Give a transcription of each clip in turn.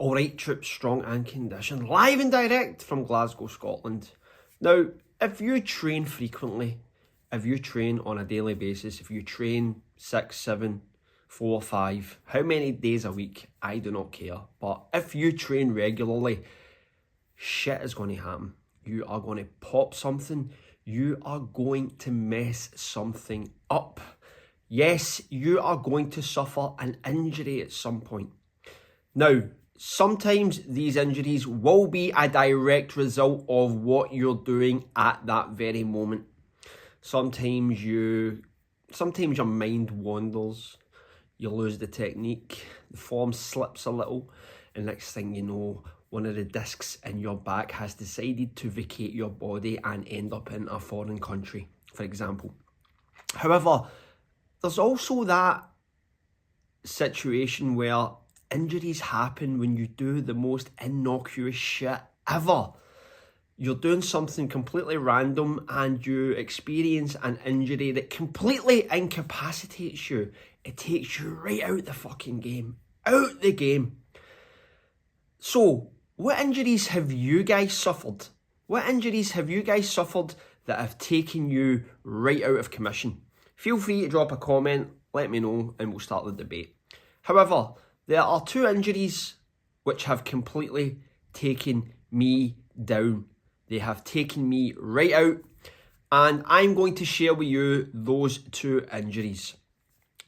Alright troops, strong and conditioned, live and direct from Glasgow, Scotland. Now, if you train frequently, if you train on a daily basis, if you train 6, 7, 4, 5, how many days a week, I do not care. But if you train regularly, shit is going to happen. You are going to pop something. You are going to mess something up. Yes, you are going to suffer an injury at some point. Now, sometimes these injuries will be a direct result of what you're doing at that very moment. Sometimes your mind wanders, you lose the technique, the form slips a little, and next thing you know, one of the discs in your back has decided to vacate your body and end up in a foreign country, for example. However, there's also that situation where injuries happen when you do the most innocuous shit ever. You're doing something completely random and you experience an injury that completely incapacitates you. It takes you right out the fucking game. Out the game. So, what injuries have you guys suffered? What injuries have you guys suffered that have taken you right out of commission? Feel free to drop a comment, let me know, and we'll start the debate. However, there are two injuries which have completely taken me down. They have taken me right out, and I'm going to share with you those two injuries.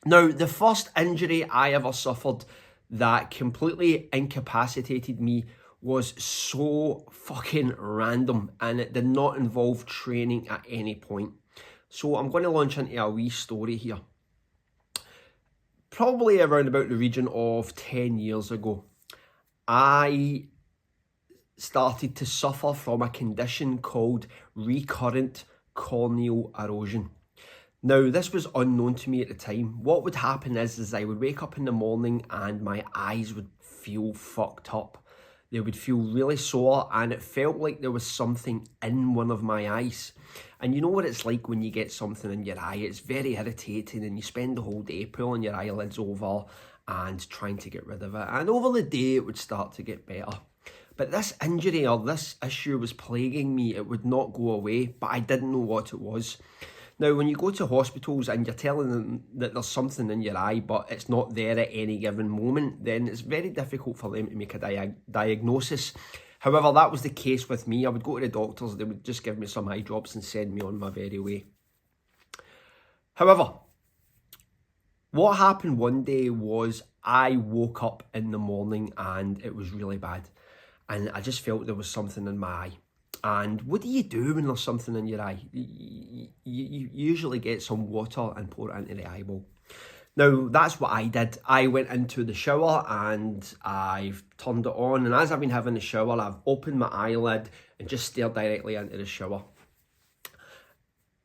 Now, the first injury I ever suffered that completely incapacitated me was so fucking random, and it did not involve training at any point. So I'm going to launch into a wee story here. Probably around about the region of 10 years ago, I started to suffer from a condition called recurrent corneal erosion. Now, this was unknown to me at the time. What would happen is I would wake up in the morning and my eyes would feel fucked up. They would feel really sore and it felt like there was something in one of my eyes. And you know what it's like when you get something in your eye? It's very irritating and you spend the whole day pulling your eyelids over and trying to get rid of it. And over the day it would start to get better. But this injury or this issue was plaguing me. It would not go away, but I didn't know what it was. Now, when you go to hospitals and you're telling them that there's something in your eye, but it's not there at any given moment, then it's very difficult for them to make a diagnosis. However, that was the case with me. I would go to the doctors, they would just give me some eye drops and send me on my merry way. However, what happened one day was I woke up in the morning and it was really bad. And I just felt there was something in my eye. And what do you do when there's something in your eye? You usually get some water and pour it into the eyeball. Now, that's what I did. I went into the shower and I've turned it on. And as I've been having the shower, I've opened my eyelid and just stared directly into the shower.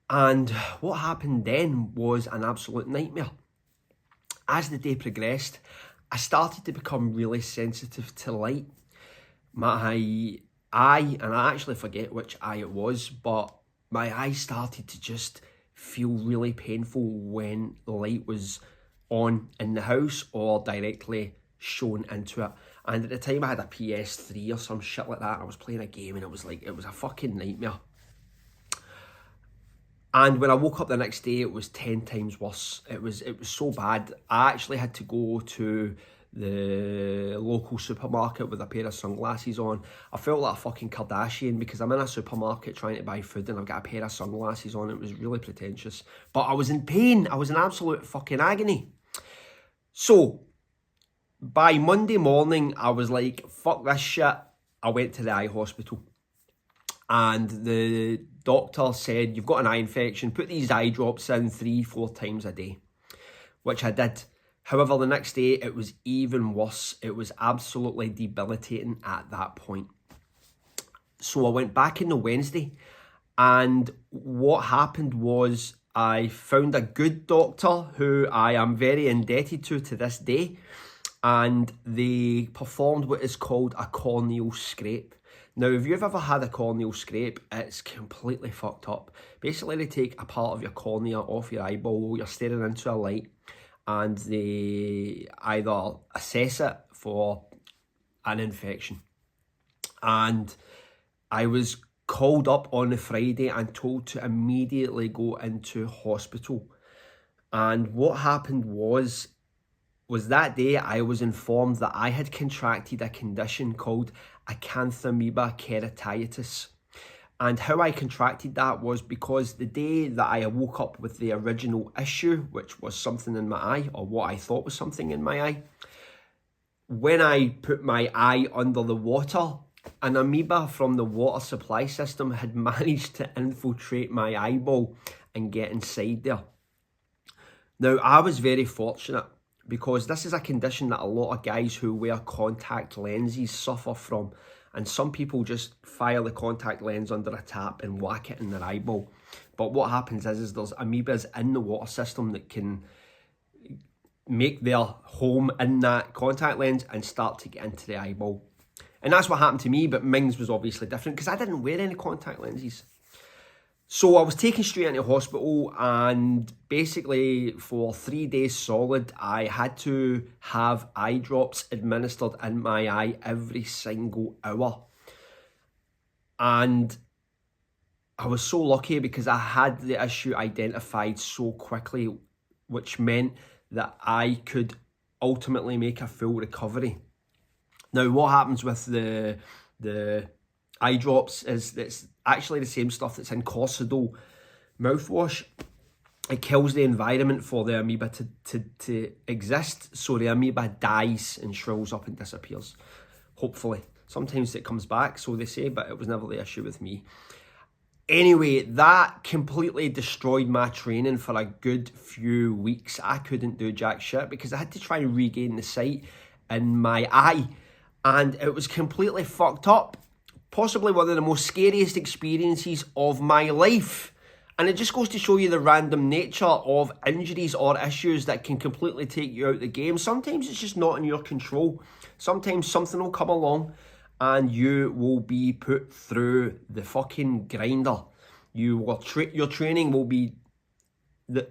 And what happened then was an absolute nightmare. As the day progressed, I started to become really sensitive to light. My eye, and I actually forget which eye it was, but my eye started to just feel really painful when light was on in the house or directly shown into it. And at the time I had a PS3 or some shit like that. I was playing a game and it was a fucking nightmare. And when I woke up the next day, it was 10 times worse. It was so bad. I actually had to go to the local supermarket with a pair of sunglasses on. I felt like a fucking Kardashian because I'm in a supermarket trying to buy food and I've got a pair of sunglasses on. It was really pretentious. But I was in pain. I was in absolute fucking agony. So, by Monday morning, I was like, fuck this shit. I went to the eye hospital. And the doctor said, you've got an eye infection. Put these eye drops in 3-4 times a day. Which I did. However, the next day, it was even worse. It was absolutely debilitating at that point. So I went back in the Wednesday, and what happened was I found a good doctor who I am very indebted to this day, and they performed what is called a corneal scrape. Now, if you've ever had a corneal scrape, it's completely fucked up. Basically, they take a part of your cornea off your eyeball while you're staring into a light, and they either assess it for an infection. And I was called up on the Friday and told to immediately go into hospital. And what happened was that day I was informed that I had contracted a condition called acanthamoeba keratitis. And how I contracted that was because the day that I woke up with the original issue, which was something in my eye, or what I thought was something in my eye, when I put my eye under the water, an amoeba from the water supply system had managed to infiltrate my eyeball and get inside there. Now, I was very fortunate because this is a condition that a lot of guys who wear contact lenses suffer from. And some people just fire the contact lens under a tap and whack it in their eyeball. But what happens is there's amoebas in the water system that can make their home in that contact lens and start to get into the eyeball. And that's what happened to me, but mine was obviously different because I didn't wear any contact lenses. So I was taken straight into hospital, and basically for 3 days solid, I had to have eye drops administered in my eye every single hour. And I was so lucky because I had the issue identified so quickly, which meant that I could ultimately make a full recovery. Now, what happens with the eye drops is it's actually the same stuff that's in Corsidol mouthwash. It kills the environment for the amoeba to exist, so the amoeba dies and shrills up and disappears, hopefully. Sometimes it comes back, so they say, but it was never the issue with me. Anyway, that completely destroyed my training for a good few weeks. I couldn't do jack shit because I had to try and regain the sight in my eye, and it was completely fucked up. Possibly one of the most scariest experiences of my life. And it just goes to show you the random nature of injuries or issues that can completely take you out the game. Sometimes it's just not in your control. Sometimes something will come along and you will be put through the fucking grinder. Your training will be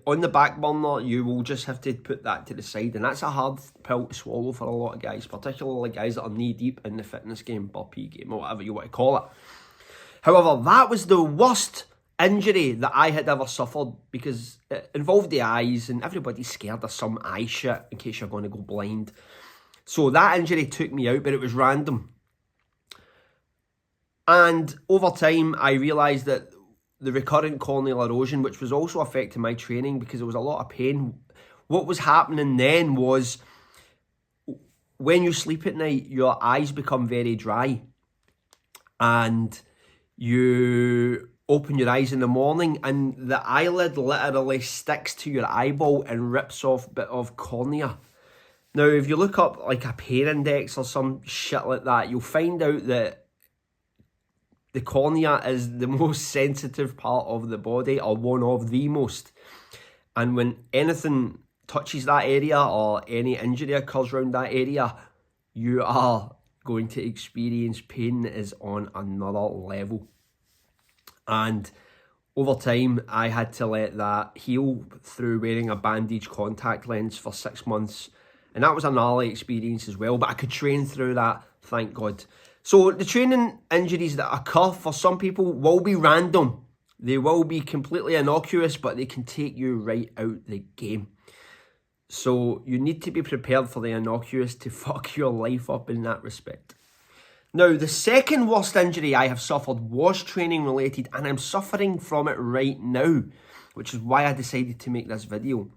on the back burner. You will just have to put that to the side, and that's a hard pill to swallow for a lot of guys, particularly guys that are knee deep in the fitness game, burpee game, or whatever you want to call it. However, that was the worst injury that I had ever suffered because it involved the eyes, and everybody's scared of some eye shit in case you're going to go blind. So that injury took me out, but it was random. And over time, I realised that the recurrent corneal erosion, which was also affecting my training because there was a lot of pain. What was happening then was when you sleep at night, your eyes become very dry and you open your eyes in the morning and the eyelid literally sticks to your eyeball and rips off a bit of cornea. Now, if you look up like a pain index or some shit like that, you'll find out that the cornea is the most sensitive part of the body, or one of the most. And when anything touches that area or any injury occurs around that area, you are going to experience pain that is on another level. And over time, I had to let that heal through wearing a bandage contact lens for 6 months. And that was a gnarly experience as well, but I could train through that, thank God. So the training injuries that occur for some people will be random. They will be completely innocuous, but they can take you right out the game. So you need to be prepared for the innocuous to fuck your life up in that respect. Now, the second worst injury I have suffered was training related, and I'm suffering from it right now, which is why I decided to make this video.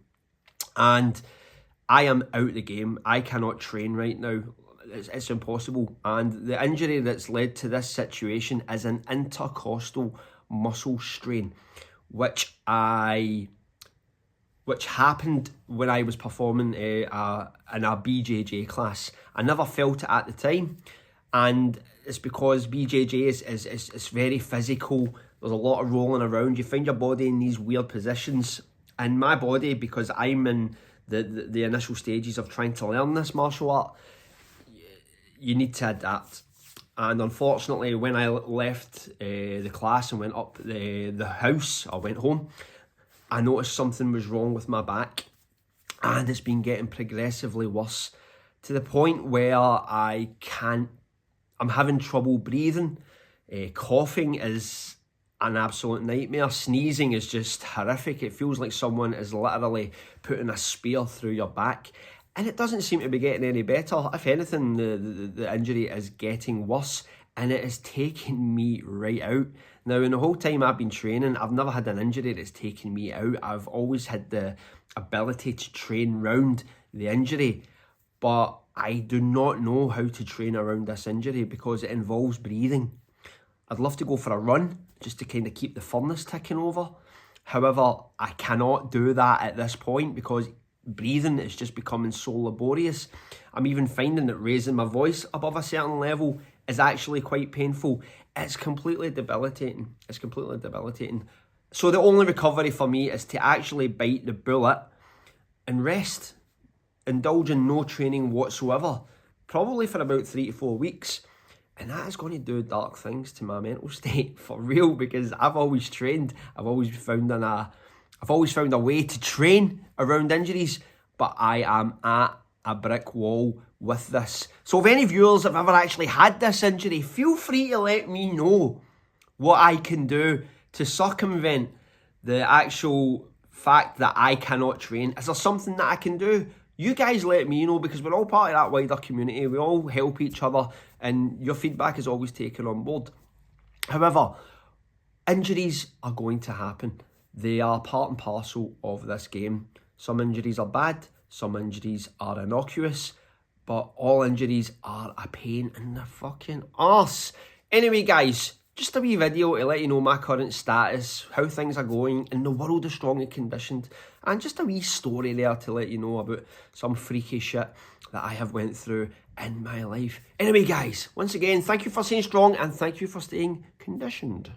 And I am out the game. I cannot train right now. It's impossible. And the injury that's led to this situation is an intercostal muscle strain, which happened when I was performing in a BJJ class. I never felt it at the time, and it's because BJJ is very physical. There's a lot of rolling around. You find your body in these weird positions. And my body, because I'm in the initial stages of trying to learn this martial art, you need to adapt. And unfortunately, when I left the class and went up the house, or went home, I noticed something was wrong with my back, and it's been getting progressively worse to the point where I'm having trouble breathing. Coughing is an absolute nightmare. Sneezing is just horrific. It feels like someone is literally putting a spear through your back. And it doesn't seem to be getting any better. If anything, the injury is getting worse, and it is taking me right out. Now, in the whole time I've been training, I've never had an injury that's taken me out. I've always had the ability to train round the injury, but I do not know how to train around this injury because it involves breathing. I'd love to go for a run just to kind of keep the furnace ticking over. However, I cannot do that at this point because breathing is just becoming so laborious. I'm even finding that raising my voice above a certain level is actually quite painful. It's completely debilitating. It's completely debilitating. So the only recovery for me is to actually bite the bullet and rest. Indulge in no training whatsoever. Probably for about 3 to 4 weeks. And that is going to do dark things to my mental state for real, because I've always trained. I've always found a way to train around injuries, but I am at a brick wall with this. So if any viewers have ever actually had this injury, feel free to let me know what I can do to circumvent the actual fact that I cannot train. Is there something that I can do? You guys let me know, because we're all part of that wider community. We all help each other, and your feedback is always taken on board. However, injuries are going to happen. They are part and parcel of this game. Some injuries are bad, some injuries are innocuous, but all injuries are a pain in the fucking arse. Anyway, guys, just a wee video to let you know my current status, how things are going in the world of strong and conditioned, and just a wee story there to let you know about some freaky shit that I have went through in my life. Anyway, guys, once again, thank you for staying strong and thank you for staying conditioned.